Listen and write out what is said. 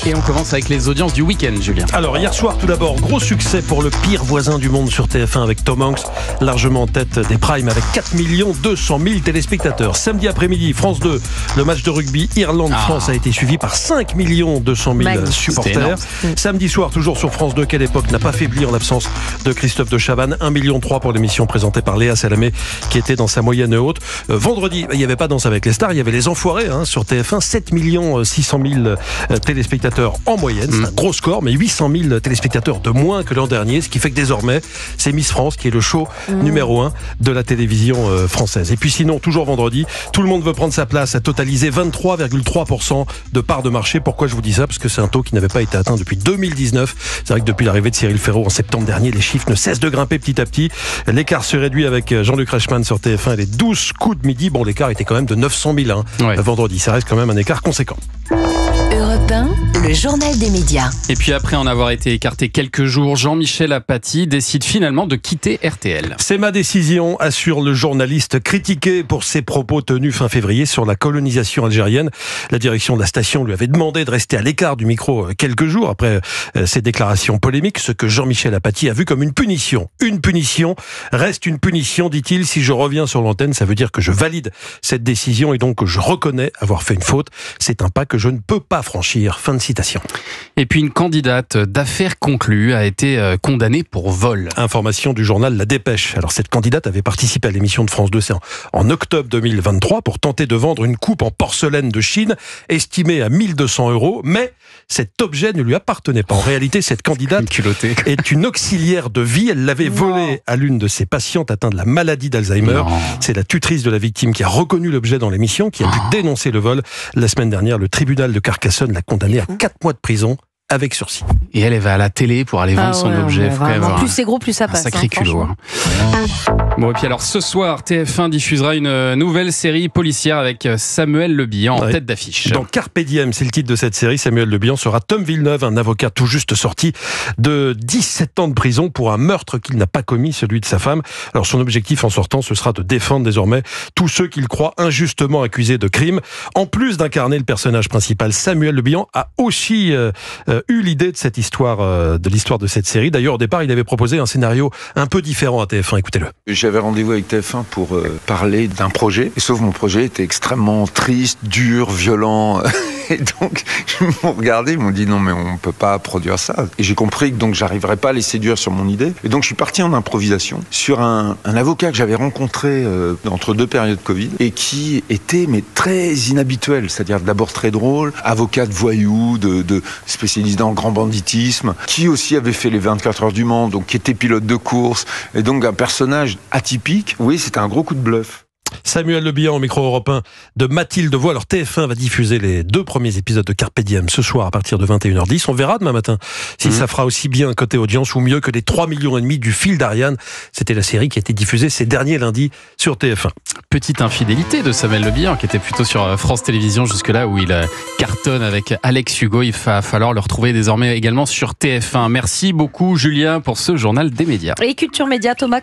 Et on commence avec les audiences du week-end, Julien. Alors hier soir tout d'abord, gros succès pour le pire voisin du monde sur TF1 avec Tom Hanks, largement en tête des primes avec 4 200 000 téléspectateurs. Samedi après-midi, France 2, le match de rugby Irlande-France a été suivi par 5 200 000 supporters. Samedi soir, toujours sur France 2, Quelle époque n'a pas faibli en l'absence de Christophe de Chavannes. 1,3 million pour l'émission présentée par Léa Salamé qui était dans sa moyenne haute. Vendredi, il n'y avait pas Danse avec les stars, il y avait Les Enfoirés sur TF1, 7 600 000 téléspectateurs en moyenne. C'est un gros score, mais 800 000 téléspectateurs de moins que l'an dernier, ce qui fait que désormais, c'est Miss France qui est le show numéro 1 de la télévision française. Et puis sinon, toujours vendredi, tout le monde veut prendre sa place, à totaliser 23,3% de part de marché. Pourquoi je vous dis ça? Parce que c'est un taux qui n'avait pas été atteint depuis 2019. C'est vrai que depuis l'arrivée de Cyril Ferraud en septembre dernier, les chiffres ne cessent de grimper petit à petit. L'écart se réduit avec Jean-Luc Reichmann sur TF1 et les 12 coups de midi. Bon, l'écart était quand même de 900 000 vendredi. Ça reste quand même un écart conséquent. Europe 1, le journal des médias. Et puis après en avoir été écarté quelques jours, Jean-Michel Apathy décide finalement de quitter RTL. C'est ma décision, assure le journaliste critiqué pour ses propos tenus fin février sur la colonisation algérienne. La direction de la station lui avait demandé de rester à l'écart du micro quelques jours après ses déclarations polémiques, ce que Jean-Michel Apathy a vu comme une punition. Une punition reste une punition, dit-il. Si je reviens sur l'antenne, ça veut dire que je valide cette décision et donc que je reconnais avoir fait une faute. C'est un pas que je ne peux pas franchir. Fin de citation. Et puis une candidate d'affaires conclue a été condamnée pour vol. Information du journal La Dépêche. Alors cette candidate avait participé à l'émission de France 2 en octobre 2023 pour tenter de vendre une coupe en porcelaine de Chine estimée à 1 200 €, mais cet objet ne lui appartenait pas. En réalité, cette candidate est une auxiliaire de vie. Elle l'avait volé à l'une de ses patientes atteintes de la maladie d'Alzheimer. C'est la tutrice de la victime qui a reconnu l'objet dans l'émission, qui a pu dénoncer le vol. La semaine dernière, le tribunal de Carcassonne l'a condamnée à 4 mois de prison avec sursis. Et elle va à la télé pour aller vendre son objet. Plus c'est gros, plus ça passe. Sacré culot. Bon, et puis alors ce soir, TF1 diffusera une nouvelle série policière avec Samuel Le Bihan en tête d'affiche. Dans Carpe Diem, c'est le titre de cette série. Samuel Le Bihan sera Tom Villeneuve, un avocat tout juste sorti de 17 ans de prison pour un meurtre qu'il n'a pas commis, celui de sa femme. Alors son objectif en sortant, ce sera de défendre désormais tous ceux qu'il croit injustement accusés de crime. En plus d'incarner le personnage principal, Samuel Le Bihan a aussi eu l'idée de cette histoire, de l'histoire de cette série. D'ailleurs, au départ, il avait proposé un scénario un peu différent à TF1. Écoutez-le. J'avais rendez-vous avec TF1 pour parler d'un projet. Et sauf mon projet était extrêmement triste, dur, violent. Et donc, ils m'ont regardé, ils m'ont dit non, mais on peut pas produire ça. Et j'ai compris que donc j'arriverais pas à les séduire sur mon idée. Et donc, je suis parti en improvisation sur un avocat que j'avais rencontré entre 2 périodes Covid et qui était mais très inhabituel. C'est-à-dire d'abord très drôle, avocat de voyou, de spécialisé en grand banditisme, qui aussi avait fait les 24 heures du Mans, donc qui était pilote de course, et donc un personnage atypique. Oui, c'était un gros coup de bluff. Samuel Le Bihan au micro européen de Mathilde Voix. Alors TF1 va diffuser les 2 premiers épisodes de Carpe Diem ce soir à partir de 21h10. On verra demain matin si ça fera aussi bien côté audience ou mieux que les 3,5 millions du fil d'Ariane. C'était la série qui a été diffusée ces derniers lundis sur TF1. Petite infidélité de Samuel Le Bihan qui était plutôt sur France Télévisions jusque-là où il cartonne avec Alex Hugo. Il va falloir le retrouver désormais également sur TF1. Merci beaucoup Julien pour ce journal des médias. Et Culture Média, Thomas